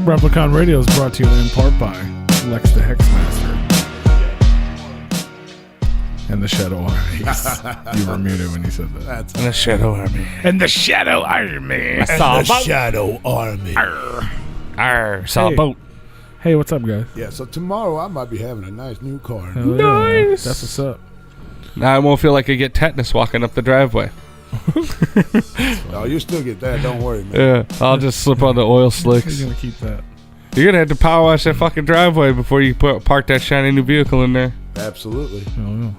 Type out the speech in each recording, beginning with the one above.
Replicon Radio is brought to you in part by Lex the Hexmaster and the Shadow Army. You were muted when you said that. And the Shadow Army. And the Shadow Army. I saw a boat. Shadow Army. Arr, saw a boat. Hey, what's up, guys? Yeah, so tomorrow I might be having a nice new car. Hell Nice. Yeah. That's what's up. Now I won't feel like I get tetanus walking up the driveway. Oh, you still get that. Don't worry, man. Yeah, I'll just slip on the oil slicks. You're going to keep that. You're going to have to power wash that fucking driveway before you park that shiny new vehicle in there. Absolutely. Oh, yeah.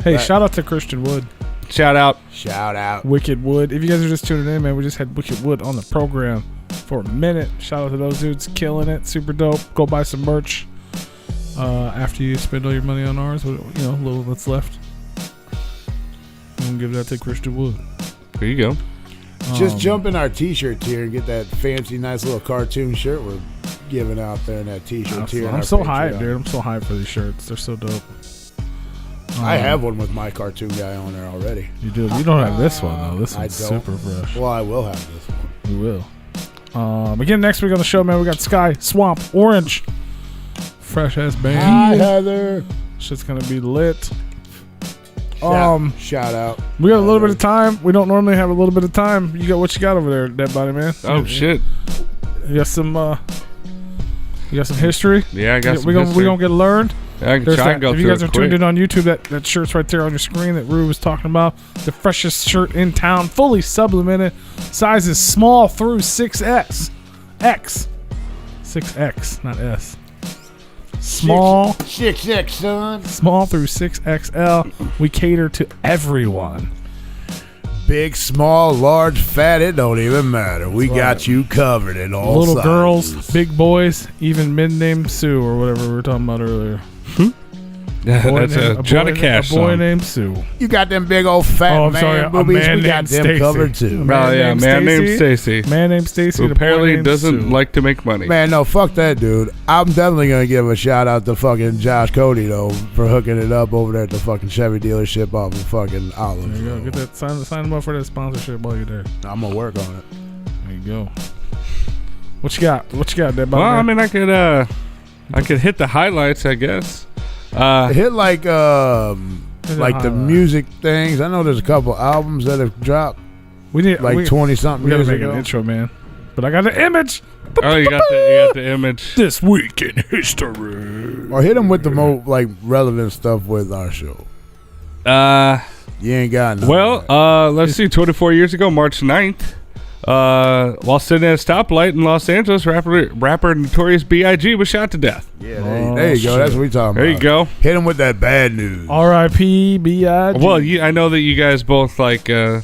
Hey, shout out to Christian Wood. Shout out. Shout out. Wicked Wood. If you guys are just tuning in, man, we just had Wicked Wood on the program for a minute. Shout out to those dudes killing it. Super dope. Go buy some merch after you spend all your money on ours. You know, a little that's left. And give that to Christian Wood. There you go. Just jump in our t-shirt tier and get that fancy, nice little cartoon shirt we're giving out there in that t-shirt tier. I'm so hyped, dude. I'm so hyped for these shirts. They're so dope. I have one with my cartoon guy on there already. You do. You don't have this one, though. This I one's don't. super fresh. Well, I will have this one. We will. Again, next week on the show, man, we got Sky, Swamp, Orange. Fresh ass band. Hi, Heather. Shit's gonna be lit. Shout out. We got a little bit of time. We don't normally have a little bit of time. You got what you got over there, Dead Body Man? Oh, shit. You got some history? Yeah, I got some We history. gonna get learned. I can try and go if through you guys it are tuned quick. in on YouTube, that shirt's right there on your screen that Rue was talking about. The freshest shirt in town, fully sublimated. Size is small through 6X. 6X, not S. Small. 6X, son. Small through 6XL. We cater to everyone. Big, small, large, fat, it don't even matter. We got you covered in all Little sizes. girls, big boys, even men named Sue or whatever we were talking about earlier. That's a Johnny Cash A boy song. named Sue. You got them big old fat Oh, I'm sorry, a boobies. man We got named them Stacy. covered too. Oh, yeah, man named Stacy. Man named Stacy. Who apparently doesn't like to make money. Man, no, fuck that dude. I'm definitely going to give a shout out to fucking Josh Cody, though, for hooking it up over there at the fucking Chevy dealership off of fucking Olive. There you go. Get that. Sign them up for that sponsorship while you're there. I'm going to work on it. There you go. What you got? Dead Body Well, I Man? mean, I could hit the highlights, I guess. Hit like the highlight. music things. I know there's a couple albums that have dropped We need like 20-something We gotta years make ago. an intro, man. But I got the image. Oh, you got the image. This week in history. Or hit them with the more like relevant stuff with our show. You ain't got nothing. Well, let's see. 24 years ago, March 9th, while sitting at a stoplight in Los Angeles, rapper Notorious B.I.G. was shot to death. Yeah, there you go. That's what we talking There about. you go. Hit him with that bad news. R.I.P. B.I.G. Well, I know that you guys both like the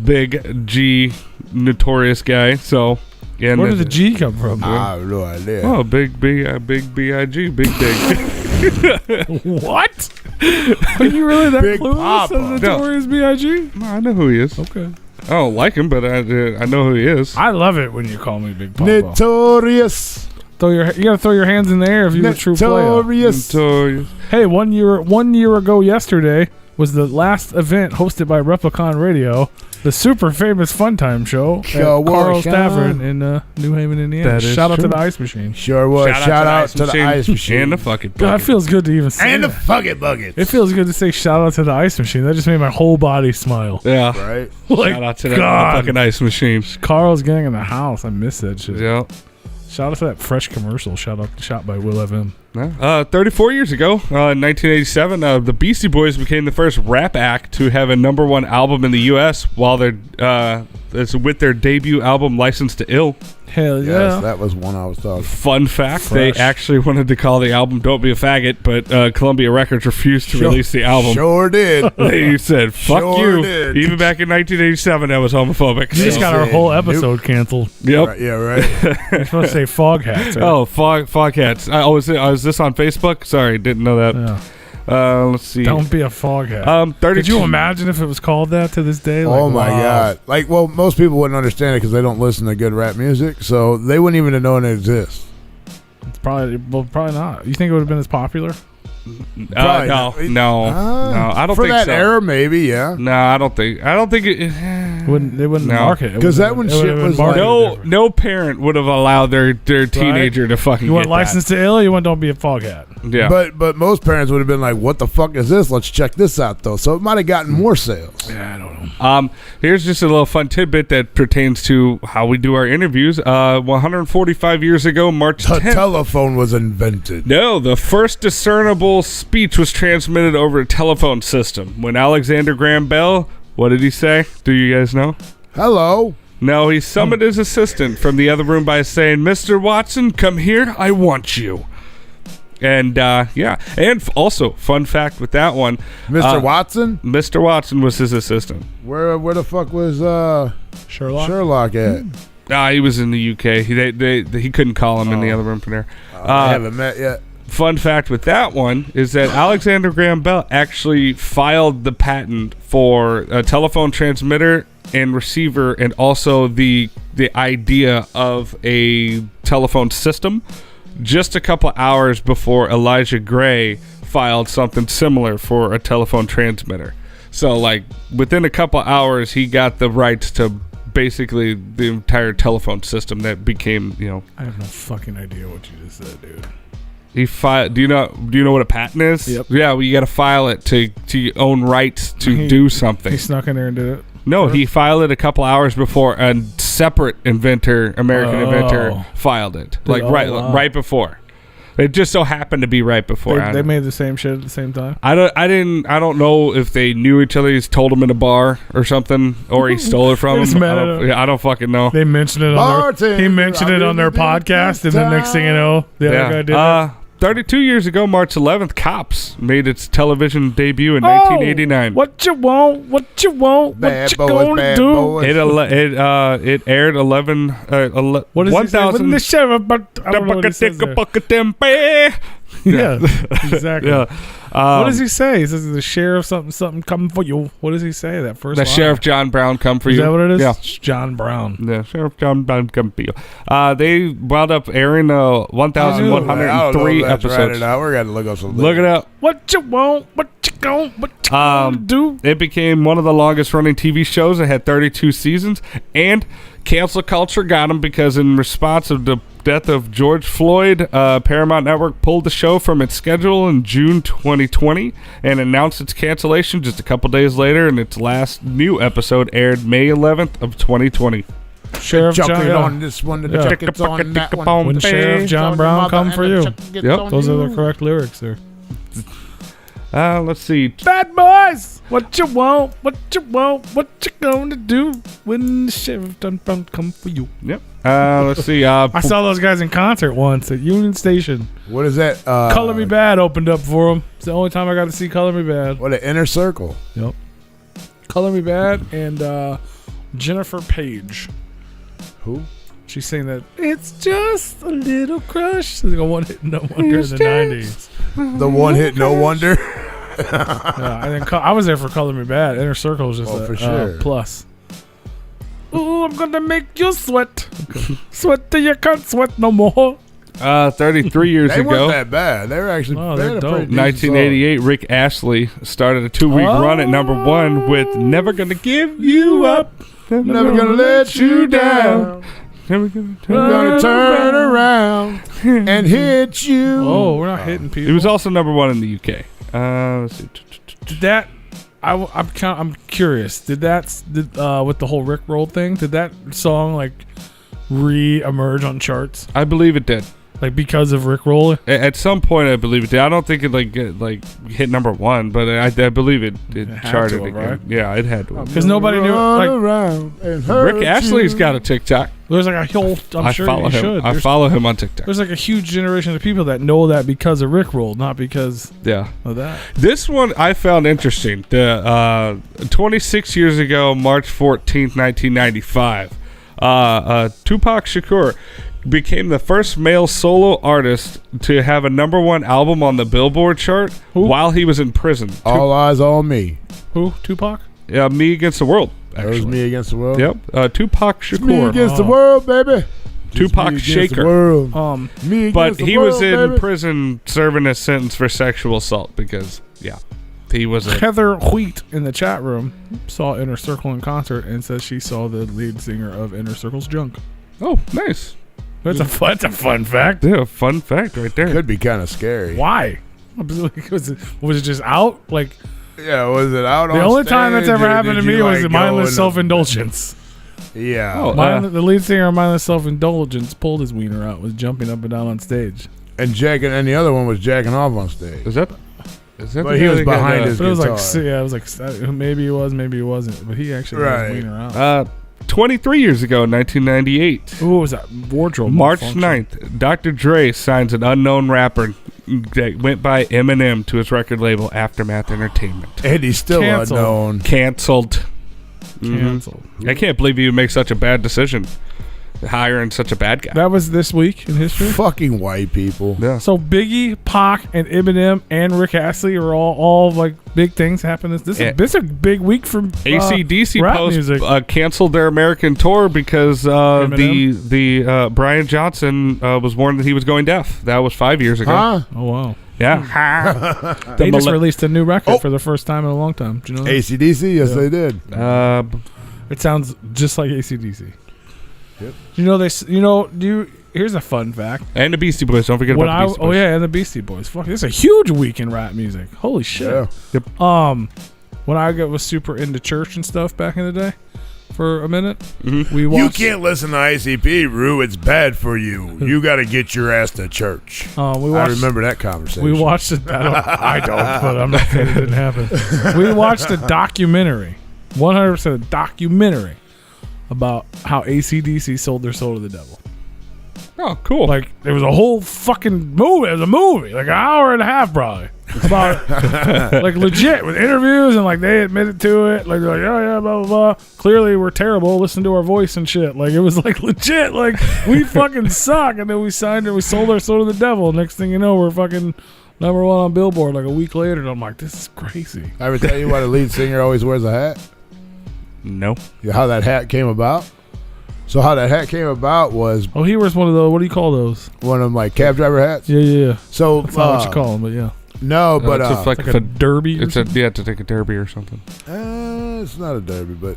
big G Notorious guy. So, yeah. Where did the G come from, dude? I have no idea. Oh, big B.I.G. Big dig. What? Are you really that Big clueless Papa. of Notorious B.I.G.? No, I know who he is. Okay. I don't like him, but I know who he is. I love it when you call me Big Papa. Notorious. You gotta throw your hands in the air if you're a true player. Notorious. Notorious. Hey, 1 year ago yesterday was the last event hosted by Replicon Radio, the super famous Fun Time Show at Sure was, Carl's Sean. Tavern in New Haven, Indiana. That is Shout out to true. the Ice Machine. Sure was. Shout out to the ice machine. And the fucking God, it bucket. feels good to even say And the that. fucking buckets. It feels good to say shout out to the Ice Machine. That just made my whole body smile. Yeah. Right? Like, Shout out to that God. fucking ice machine. Carl's gang in the house. I miss that shit. Yeah. Shout out to that fresh commercial. Shot by Will FM. 34 years ago, in 1987, the Beastie Boys became the first rap act to have a #1 album in the U.S. while it's with their debut album, Licensed to Ill. Hell yeah. Yes, that was one I was talking. Fun fact, Fresh. they actually wanted to call the album Don't Be a Faggot, but Columbia Records refused to release the album. Sure did. They said, fuck Sure you. did. Even back in 1987, that was homophobic. You just So- got our whole episode canceled. Yep. Right, yeah, right. You're supposed to say fog hats. Right? Oh, fog hats. Was this on Facebook? Sorry, didn't know that. Yeah. Let's see. Don't be a fog hat. 32. Could you imagine if it was called that to this day? Like, Oh my wow. God! Like, well, most people wouldn't understand it because they don't listen to good rap music, so they wouldn't even know it exists. It's probably not. You think it would have been as popular? No. I don't For think that so. era, maybe, yeah. No, I don't think it. They wouldn't No. market it. Because that one It shit would've been was marketed like- different. No parent would have allowed their teenager to fucking You want get license to ill? You want don't be a foghat. that. Yeah. But most parents would have been like, "What the fuck is this? Let's check this out, though." So it might have gotten more sales. Yeah, I don't know. Here's just a little fun tidbit that pertains to how we do our interviews. 145 years ago, March The 10th. telephone was invented. No, the first discernible speech was transmitted over a telephone system. When Alexander Graham Bell, what did he say? Do you guys know? Hello. No, he summoned his assistant from the other room by saying, "Mr. Watson, come here. I want you." And, yeah. And also, fun fact with that one. Mr. Watson? Mr. Watson was his assistant. Where the fuck was Sherlock at? He was in the UK. He couldn't call him in the other room from there. I haven't met yet. Fun fact with that one is that Alexander Graham Bell actually filed the patent for a telephone transmitter and receiver, and also the idea of a telephone system, just a couple hours before Elijah Gray filed something similar for a telephone transmitter. So, like, within a couple hours, he got the rights to basically the entire telephone system that became, I have no fucking idea what you just said, dude. He filed. Do you know what a patent is? Yep. Yeah, well, you got to file it to own rights to do something. He snuck in there and did it. No, he filed it a couple hours before a separate American inventor, filed it. Like right before. It just so happened to be right before. They made the same shit at the same time. I don't know if they knew each other. He's told him in a bar or something, or he stole it from They just him. met at a- I don't fucking know. They mentioned it on their. He mentioned it on their podcast, and the next thing you know, the other guy did it. 32 years ago, March 11th, Cops made its television debut in 1989. What you want? What you want? Bad what you boys, gonna bad do? boys. It aired 11. What does he say? When the sheriff, but I don't know what he says there. Yeah, exactly. Yeah. What does he say? He says the sheriff something coming for you. What does he say? That first The line? Sheriff John Brown come for Is you. that what it is? Yeah. It's John Brown. Yeah, Sheriff John Brown come for you. They wound up airing 1,103 episodes. Right, we're gonna look up some. Look it up. What you want? What you gonna do? It became one of the longest running TV shows. It had 32 seasons, and cancel culture got them because in response to the death of George Floyd, Paramount Network pulled the show from its schedule in June 2020 and announced its cancellation just a couple days later, and its last new episode aired May 11th of 2020. Sheriff John. Jumping Yeah. on this one, the jacket's on that one. When Sheriff John Brown come for you. Yep. Those are the correct lyrics there. Let's see. Bad boys, what you want? What you want? What you gonna do when the sheriff John Brown come for you? Yep. Let's see. I saw those guys in concert once at Union Station. What is that? Color Me Bad opened up for them. It's the only time I got to see Color Me Bad. What, an Inner Circle? Yep. Color Me Bad and Jennifer Page. Who? She's saying that it's just a little crush. It's like a one-hit no wonder in the 90s. The one hit no wonder. Yeah, and then I was there for Color Me Bad. Inner Circle was just for sure. plus. Ooh, I'm gonna make you sweat. Sweat till you can't sweat no more. 33 years They ago, weren't that bad. They were actually. Oh, they they're had a dope. pretty decent 1988, Rick Astley started a 2-week run at number 1 with "Never Gonna Give You Up, song. Never gonna let you down. Never gonna I'm gonna turn around and hit you. Oh, we're not hitting people. It was also number 1 in the UK. Let's see. Did that? I'm curious. Did that with the whole Rick Roll thing? Did that song like re-emerge on charts I believe it did. like because of Rick Roll? At some point, I believe it did. I don't think it hit number 1, but I believe it had charted to have, again. right? Yeah, it had to. have. Because nobody knew. Run Like around and hurt Rick Astley's you. got a TikTok. there's like a whole. I'm sure follow you him. should. I follow him on TikTok. There's like a huge generation of people that know that because of Rick Roll, not because Yeah. of that. This one I found interesting. The 26 years ago, March 14th, 1995, Tupac Shakur became the first male solo artist to have a number 1 album on the Billboard chart while he was in prison. All eyes on me. Who? Tupac? Me Against the World, That was actually. me against the world. Yep. Tupac It's me Shakur. against the world, baby. Just Tupac me against Shaker. The world. Me against But the he world, was in baby. prison serving a sentence for sexual assault because, yeah. He was a Heather Wheat in the chat room saw Inner Circle in concert and says she saw the lead singer of Inner Circle's junk. oh nice. That's a fun fact. Yeah, fun fact right there. Could be kind of scary. Why? Was it just out? Like, Yeah, was it out on the only time stage, that's ever or happened to did me you, was like, the go mindless in self-indulgence. Yeah. Oh, The lead singer of Mindless Self-Indulgence pulled his wiener out, was jumping up and down on stage. And the other one was jacking off on stage. Is that But the he guy was that got, behind his But it was guitar. it was like, maybe he was, maybe he wasn't. But he actually had his Right. wiener out. 23 years ago, 1998. Ooh, what was that? Wardrobe March malfunction. 9th, Dr. Dre signs an unknown rapper that went by Eminem to his record label Aftermath Entertainment. And he's still Canceled. unknown. Canceled. Canceled. I can't believe you would make such a bad decision, hiring such a bad guy. That was this week in history. Fucking white people. Yeah. So Biggie, Pac, and Eminem and Rick Astley are all like big things happening. This is a big week for AC/DC rap post music. canceled their American tour because Eminem? the Brian Johnson was warned that he was going deaf. That was 5 years ago. Huh? Oh wow! Yeah. They just mille- released a new record Oh. for the first time in a long time. Do you know that? AC/DC? Yes, Yeah. they did. It sounds just like AC/DC. Yep. You know they. Here's a fun fact. And the Beastie Boys. Don't forget about the Beastie Boys. Oh yeah, and the Beastie Boys. Fuck, this is a huge week in rap music. Holy shit. Yeah. When I was super into church and stuff back in the day, for a minute, Mhm. we You watched. can't listen to ICP, Rue. It's bad for you. You got to get your ass to church. We I watched. remember that conversation. We watched it. I don't, but I'm not saying it didn't happen. We watched a documentary, 100% documentary, about how AC/DC sold their soul to the devil. Oh, cool. Like, there was a whole fucking movie. It was a movie, like an hour and a half, probably, about like legit with interviews and like they admitted to it. Like they're like, oh yeah, blah blah blah. Clearly we're terrible. Listen to our voice and shit. Like it was like legit. Like we fucking suck. And then we signed it. We sold our soul to the devil. Next thing you know, we're fucking #1 on Billboard. Like a week later, and I'm like, this is crazy. I ever tell you why the lead singer always wears a hat? no. How that hat came about? So how that hat came about was Oh, he wears one of those. What do you call those? one of my cab driver hats. Yeah. So That's not what you call them, but yeah, No, but it's like like a derby. Or it's a to take a derby or something. it's not a derby, but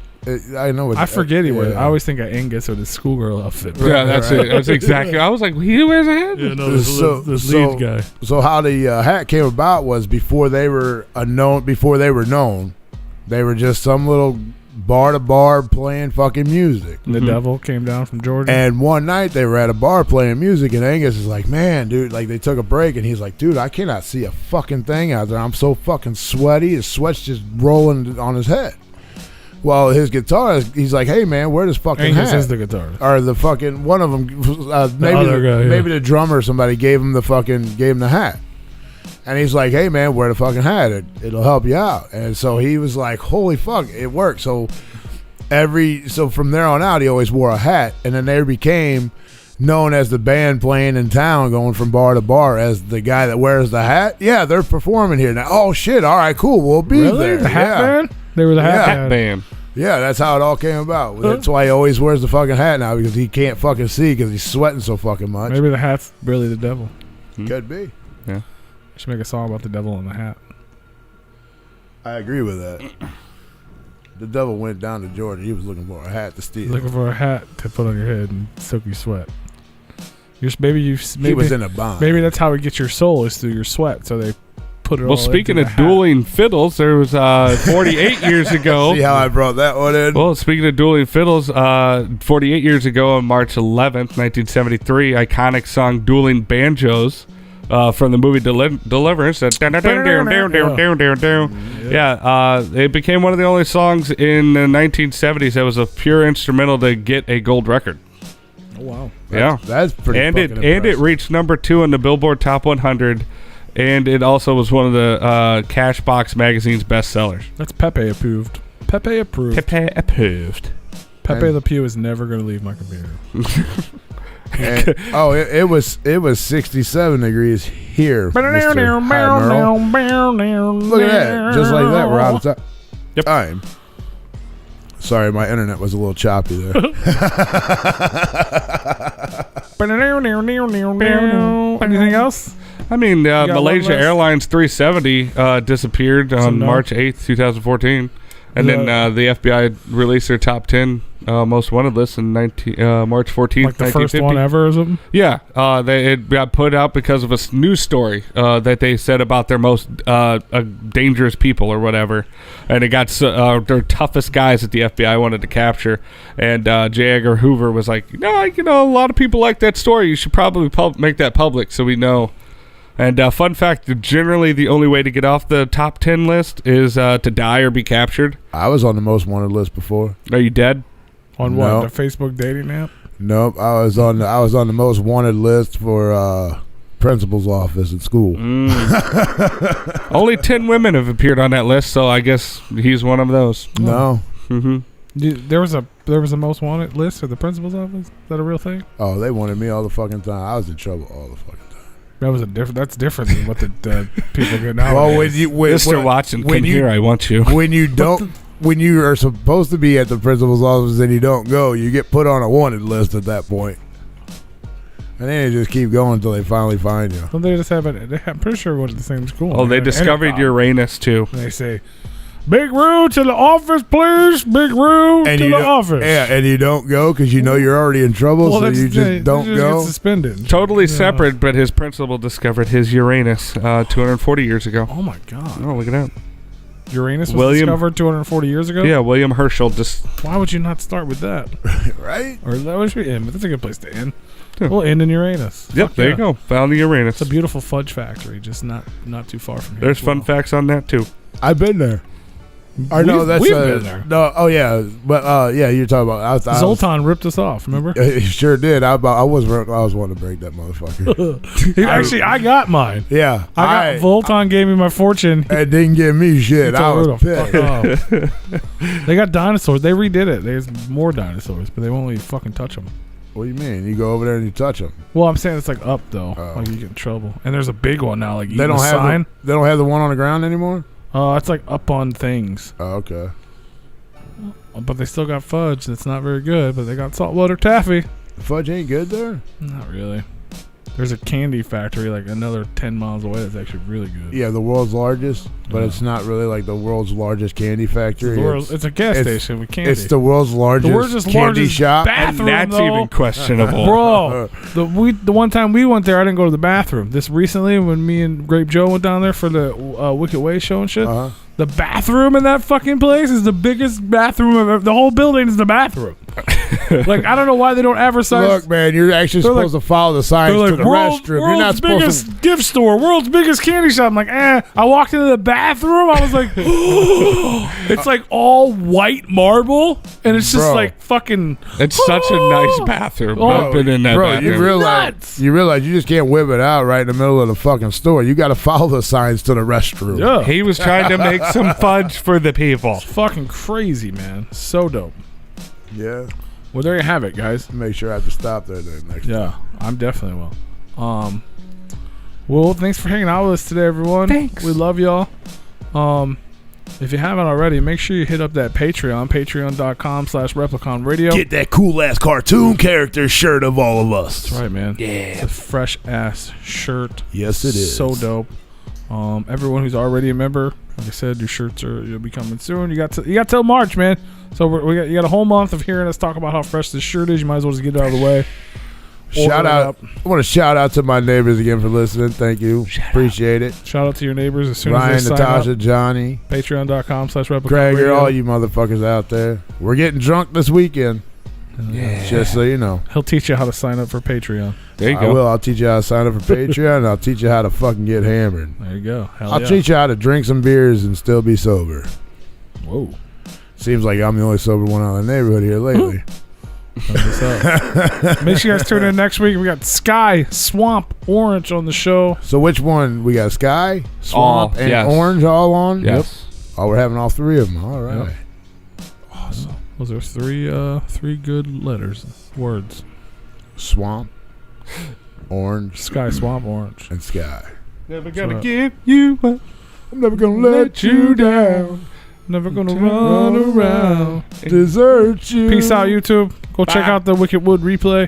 I know what I forget he wears. yeah. I always think of Angus with his schoolgirl outfit. Yeah, that's it. That's exactly. I was like, he wears a hat. Yeah, no, this So- lead guy. So how the hat came about was before they were known, they were just some little bar to bar playing fucking music. The devil came down from Georgia. And one night they were at a bar playing music, and Angus is like, man, dude, like they took a break, and he's like, dude, I cannot see a fucking thing out there. I'm so fucking sweaty. His sweat's just rolling on his head. Well, his guitarist, he's like, hey, man, where does fucking Angus hat? is the guitarist. Or the fucking, one of them, maybe, other guy, yeah. maybe the drummer or somebody gave him the hat. And he's like, hey, man, wear the fucking hat. It'll help you out. And so he was like, holy fuck, it worked. So from there on out, he always wore a hat. And then they became known as the band playing in town, going from bar to bar as the guy that wears the hat. Yeah, they're performing here now. Oh, shit. All right, cool. We'll be there. The hat Yeah. band? They were the hat Yeah. band. Bam. Yeah, that's how it all came about. That's why he always wears the fucking hat now, because he can't fucking see because he's sweating so fucking much. Maybe the hat's really the devil. Could be. Should make a song about the devil in the hat. I agree with that. The devil went down to Georgia. He was looking for a hat to steal. Looking for a hat to put on your head and soak your sweat. Maybe He was in a bond. Maybe that's how we get your soul is through your sweat. So they put it. Well, all speaking into of the hat. dueling fiddles, there was 48 years ago. See how I brought that one in? Well, speaking of dueling fiddles, 48 years ago on March 11th, 1973, iconic song "Dueling Banjos" from the movie Deliverance. It became one of the only songs in the 1970s that was a pure instrumental to get a gold record. Oh wow. That's pretty And fucking it impressive. reached #2 on the Billboard Top 100, and it also was one of the Cashbox magazine's bestsellers. That's Pepe approved. Pepe approved. Pepe approved. Pepe Le Pew is never going to leave my computer. And, it was 67 degrees here. Mr. Admiral. Look at that. Just like that, we're out of time. Yep. Time. Sorry, my internet was a little choppy there. Anything else? I mean, got one Malaysia list? Airlines 370 disappeared on no. March 8th, 2014. And Yeah. then the FBI released their top 10 most wanted list in March 14th, Like the first 1950. one ever or something? Yeah, it got put out because of a news story that they said about their most dangerous people or whatever, and it got their toughest guys that the FBI wanted to capture. And J. Edgar Hoover was like, no, a lot of people like that story. You should probably make that public so we know. And fun fact, generally the only way to get off the top 10 list is to die or be captured. I was on the most wanted list before. Are you dead? On No. what? The Facebook dating app? Nope, I was on the most wanted list for principal's office at school. Only 10 women have appeared on that list, so I guess he's one of those. No. Mm-hmm. There was a most wanted list for the principal's office? Is that a real thing? Oh, they wanted me all the fucking time. I was in trouble all the fucking time. That's different than what the people get now. Well, Mr. Watson, come here, I want you. When you don't, when you are supposed to be at the principal's office and you don't go, you get put on a wanted list at that point. And then they just keep going until they finally find you. Don't they just have it? I'm pretty sure it was the same school. Oh, they discovered intercom. Uranus, too. And they say, Big Roo to the office, please. Big Roo to the office. Yeah, and you don't go because you know you're already in trouble, so you just don't go. Get suspended. Totally separate, but his principal discovered his Uranus 240 years ago. Oh, my God. Oh, look at that. Uranus was discovered 240 years ago? Yeah, William Herschel just... Why would you not start with that? Right? Or that would be end. That's a good place to end. Yeah. We'll end in Uranus. Yep, Fuck there yeah. you go. Found the Uranus. It's a beautiful fudge factory, just not too far from here. There's as well. fun facts on that, too. I've been there. Or no, that's we've been there. No, oh yeah, but yeah, you're talking about. Zoltan ripped us off. Remember? He sure did. I was wanting to break that motherfucker. I got mine. Yeah, I got Voltan gave me my fortune. It didn't give me shit. I was pissed. They got dinosaurs. They redid it. There's more dinosaurs, but they won't let you fucking touch them. What do you mean? You go over there and you touch them? Well, I'm saying it's like up though. Oh. Like you get in trouble. And there's a big one now. Like They don't have sign. they don't have the one on the ground anymore. It's like up on things. Oh, okay. But they still got fudge. That's not very good. But they got saltwater taffy. Fudge ain't good there. Not really. There's a candy factory like another 10 miles away that's actually really good. Yeah, the world's largest, but Yeah. it's not really like the world's largest candy factory. It's a gas station with candy. It's the world's largest candy shop. bathroom, And that's though. even questionable. Bro, the one time we went there, I didn't go to the bathroom. This recently, when me and Grape Joe went down there for the Wicked Way show and shit, the bathroom in that fucking place is the biggest bathroom of ever. The whole building is the bathroom. Like, I don't know why they don't advertise. Look, man, you're actually supposed to follow the signs to the restroom. You're not supposed biggest to. gift store, world's biggest candy shop. I'm like, I walked into the bathroom. I was like, it's like all white marble, and it's just Bro. like fucking. It's such a nice bathroom. Oh, I've been in that bathroom. You realize you just can't whip it out right in the middle of the fucking store. You got to follow the signs to the restroom. Yeah. He was trying to make some fudge for the people. It's fucking crazy, man. So dope. Yeah. Well, there you have it, guys. Make sure I have to stop there then next time. Yeah, I'm definitely will. Well, thanks for hanging out with us today, everyone. Thanks. We love y'all. If you haven't already, make sure you hit up that Patreon, patreon.com/Replicon Radio. Get that cool ass cartoon character shirt of all of us. That's right, man. Yeah. It's a fresh ass shirt. Yes, it is. So dope. Everyone who's already a member, like I said, your shirts you'll be coming soon. You got till March, man. So you got a whole month of hearing us talk about how fresh this shirt is. You might as well just get it out of the way. Shout out! I want to shout out to my neighbors again for listening. Thank you. Appreciate it. Shout out to your neighbors as soon Ryan, as they Natasha, sign up. Johnny, Patreon.com/Replicon Craig, Radio. all you motherfuckers out there. We're getting drunk this weekend. Yeah. Just so you know. He'll teach you how to sign up for Patreon. There you I go. will. I'll teach you how to sign up for Patreon, and I'll teach you how to fucking get hammered. There you go. Hell I'll yeah. teach you how to drink some beers and still be sober. Whoa. Seems like I'm the only sober one out of the neighborhood here lately. Make sure you guys tune in next week. We got Sky, Swamp, Orange on the show. So which one? We got Sky, Swamp, and yes. Orange all on? Yes. Yep. Oh, we're having all three of them. All right. Yep. Awesome. Those are three good words. Swamp, Orange, Sky, Swamp, Orange. and Sky. Never gonna give you up. I'm never gonna let you down. Never gonna run around. Desert you. Peace out, YouTube. Go check Bye. out the Wicked Wood replay.